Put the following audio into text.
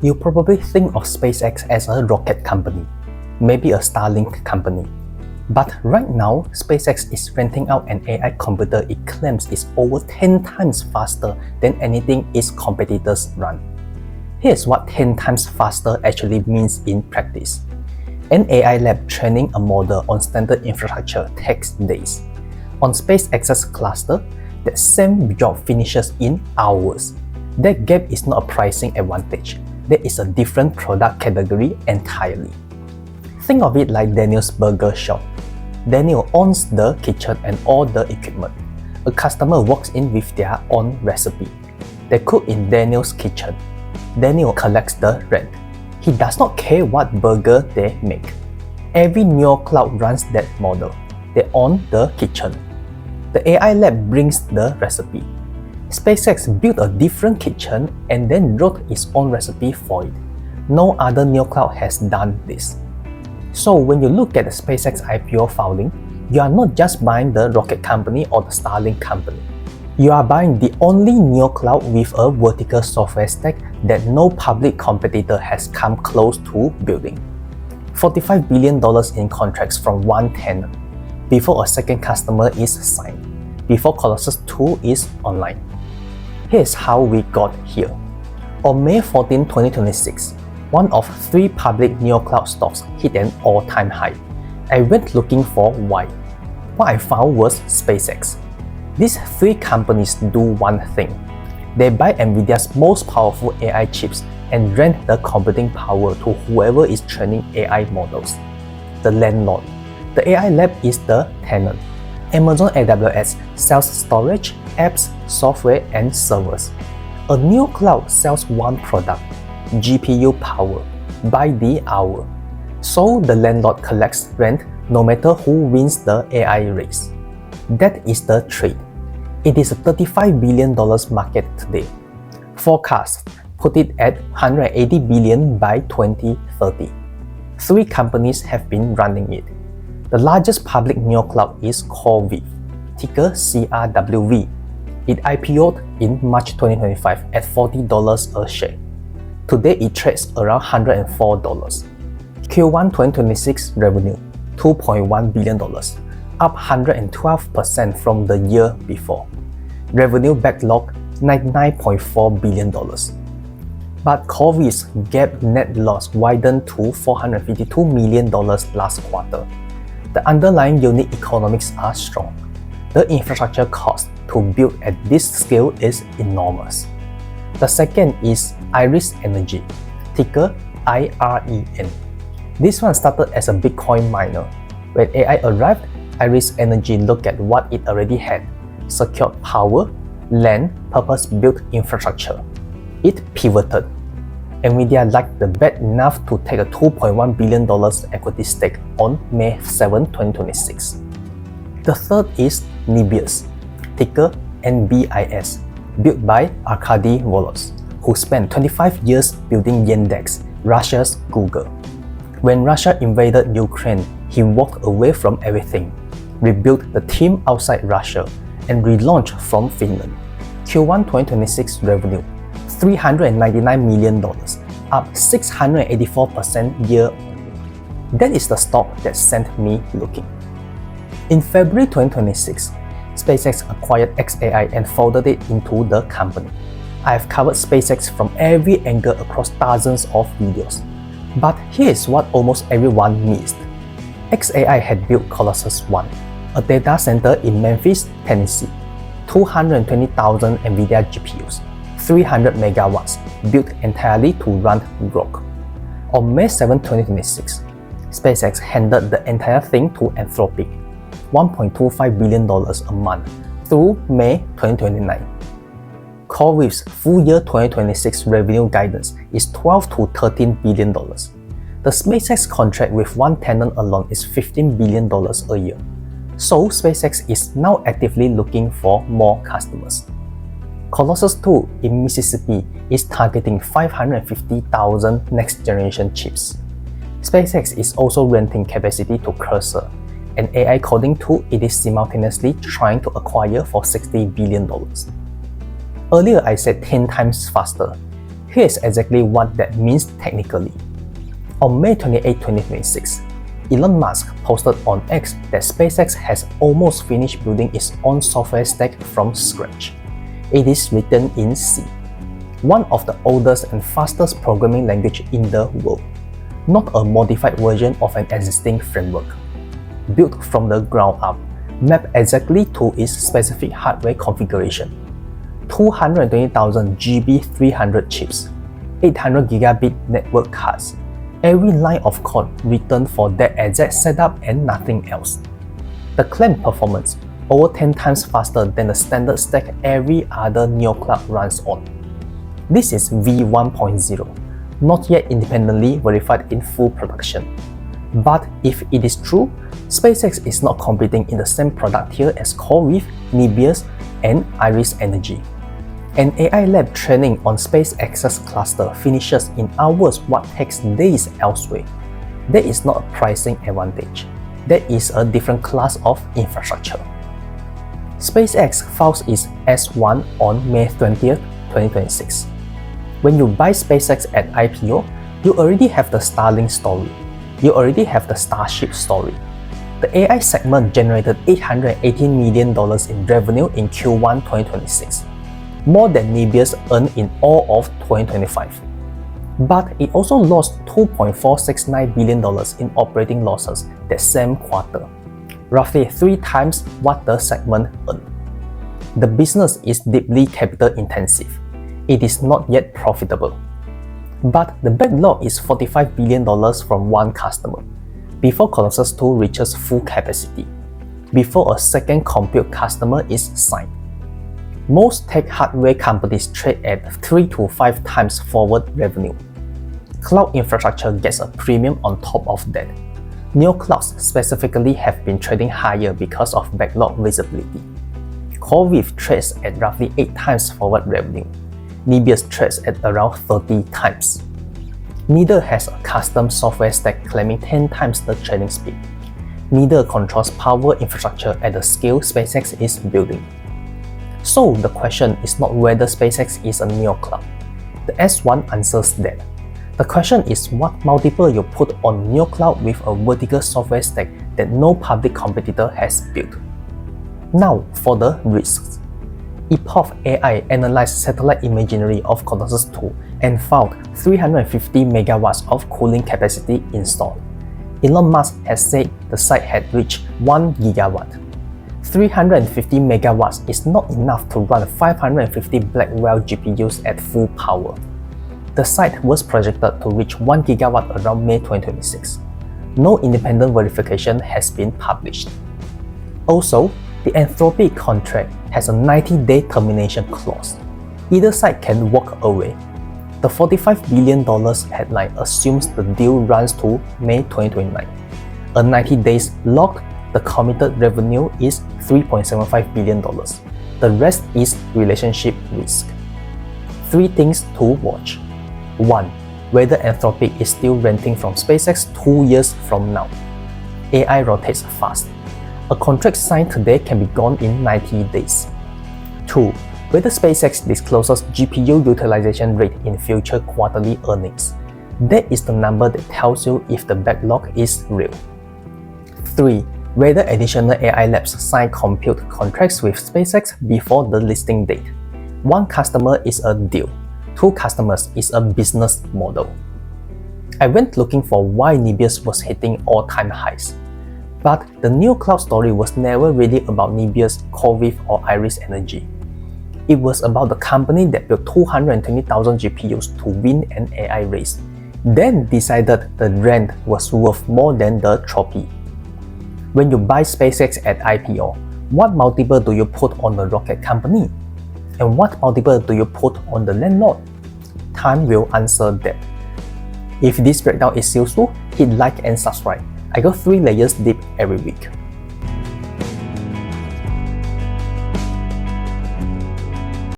You probably think of SpaceX as a rocket company, maybe a Starlink company. But right now, SpaceX is renting out an AI computer it claims is over 10 times faster than anything its competitors run. Here's what 10 times faster actually means in practice. An AI lab training a model on standard infrastructure takes days. On SpaceX's cluster, that same job finishes in hours. That gap is not a pricing advantage. There is a different product category entirely. Think of it like Daniel's burger shop. Daniel owns the kitchen and all the equipment. A customer walks in with their own recipe. They cook in Daniel's kitchen. Daniel collects the rent. He does not care what burger they make. Every Neocloud runs that model. They own the kitchen. The AI lab brings the recipe. SpaceX built a different kitchen and then wrote its own recipe for it. No other Neocloud has done this. So when you look at the SpaceX IPO filing, you are not just buying the rocket company or the Starlink company. You are buying the only Neocloud with a vertical software stack that no public competitor has come close to building. $45 billion in contracts from one tenant, before a second customer is signed, before Colossus 2 is online. Here's how we got here. On May 14, 2026, one of 3 public Neocloud stocks hit an all-time high. I went looking for why. What I found was SpaceX. These 3 companies do one thing. They buy NVIDIA's most powerful AI chips and rent the computing power to whoever is training AI models. The landlord. The AI lab is the tenant. Amazon AWS sells storage, apps, software, and servers. A Neocloud sells one product, GPU power, by the hour. So the landlord collects rent no matter who wins the AI race. That is the trade. It is a $35 billion market today. Forecasts put it at $180 billion by 2030. 3 companies have been running it. The largest public Neocloud is CoreWeave, ticker CRWV. It IPO'd in March 2025 at $40 a share. Today it trades around $104. Q1 2026 revenue, $2.1 billion, up 112% from the year before. Revenue backlog, $99.4 billion. But CoreWeave's GAAP net loss widened to $452 million last quarter. The underlying unit economics are strong. The infrastructure cost to build at this scale is enormous. The second is Iris Energy, ticker IREN. This one started as a Bitcoin miner. When AI arrived, Iris Energy looked at what it already had: secured power, land, purpose-built infrastructure. It pivoted. NVIDIA liked the bet enough to take a $2.1 billion equity stake on May 7, 2026. The third is Nebius, ticker NBIS, built by Arkady Volos, who spent 25 years building Yandex, Russia's Google. When Russia invaded Ukraine, he walked away from everything, rebuilt the team outside Russia, and relaunched from Finland. Q1 2026 revenue, $399 million, up 684% year-on-year. That is the stock that sent me looking. In February 2026, SpaceX acquired xAI and folded it into the company. I have covered SpaceX from every angle across dozens of videos. But here's what almost everyone missed. xAI had built Colossus 1, a data center in Memphis, Tennessee, 220,000 NVIDIA GPUs, 300 megawatts, built entirely to run Grok. On May 7, 2026, SpaceX handed the entire thing to Anthropic, $1.25 billion a month through May 2029. CoreWeave's full year 2026 revenue guidance is $12 to $13 billion. The SpaceX contract with one tenant alone is $15 billion a year. So SpaceX is now actively looking for more customers. Colossus 2 in Mississippi is targeting 550,000 next-generation chips. SpaceX is also renting capacity to Cursor, an AI coding tool it is simultaneously trying to acquire for $60 billion. Earlier I said 10 times faster. Here's exactly what that means technically. On May 28, 2026, Elon Musk posted on X that SpaceX has almost finished building its own software stack from scratch. It is written in C, one of the oldest and fastest programming language in the world, not a modified version of an existing framework. Built from the ground up, mapped exactly to its specific hardware configuration. 220,000 GB300 chips, 800 gigabit network cards, every line of code written for that exact setup and nothing else. The claimed performance, over 10 times faster than the standard stack every other Neocloud runs on. This is V1.0, not yet independently verified in full production. But if it is true, SpaceX is not competing in the same product tier as CoreWeave, Nebius, and Iris Energy. An AI lab training on SpaceX's cluster finishes in hours what takes days elsewhere. That is not a pricing advantage. That is a different class of infrastructure. SpaceX files its S1 on May 20th, 2026. When you buy SpaceX at IPO, you already have the Starlink story. You already have the Starship story. The AI segment generated $818 million in revenue in Q1 2026, more than Nebius earned in all of 2025. But it also lost $2.469 billion in operating losses that same quarter, roughly 3 times what the segment earned. The business is deeply capital intensive. It is not yet profitable. But the backlog is $45 billion from one customer, before Colossus 2 reaches full capacity, before a second compute customer is signed. Most tech hardware companies trade at 3 to 5 times forward revenue. Cloud infrastructure gets a premium on top of that. Neoclouds specifically have been trading higher because of backlog visibility. CoreWeave trades at roughly 8 times forward revenue. Nebius trades at around 30 times. Neither has a custom software stack claiming 10 times the trading speed. Neither controls power infrastructure at the scale SpaceX is building. So the question is not whether SpaceX is a Neocloud. The S1 answers that. The question is what multiple you put on Neocloud with a vertical software stack that no public competitor has built. Now for the risks. Epoch AI analyzed satellite imagery of Colossus 2 and found 350 megawatts of cooling capacity installed. Elon Musk has said the site had reached 1 gigawatt. 350 megawatts is not enough to run 550 Blackwell GPUs at full power. The site was projected to reach 1 gigawatt around May 2026. No independent verification has been published. Also, the Anthropic contract has a 90-day termination clause. Either side can walk away. The $45 billion headline assumes the deal runs to May 2029. A 90 days locked, the committed revenue is $3.75 billion. The rest is relationship risk. 3 things to watch. 1. Whether Anthropic is still renting from SpaceX 2 years from now. AI rotates fast. A contract signed today can be gone in 90 days. 2. Whether SpaceX discloses GPU utilization rate in future quarterly earnings. That is the number that tells you if the backlog is real. 3. Whether additional AI labs sign compute contracts with SpaceX before the listing date. 1 customer is a deal. 2 customers is a business model. I went looking for why Nebius was hitting all-time highs. But the Neocloud story was never really about Nebius, CoreWeave, or Iris Energy. It was about the company that built 220,000 GPUs to win an AI race, then decided the rent was worth more than the trophy. When you buy SpaceX at IPO, what multiple do you put on the rocket company? And what multiple do you put on the landlord? Time will answer that. If this breakdown is useful, hit like and subscribe. I go 3 layers deep every week.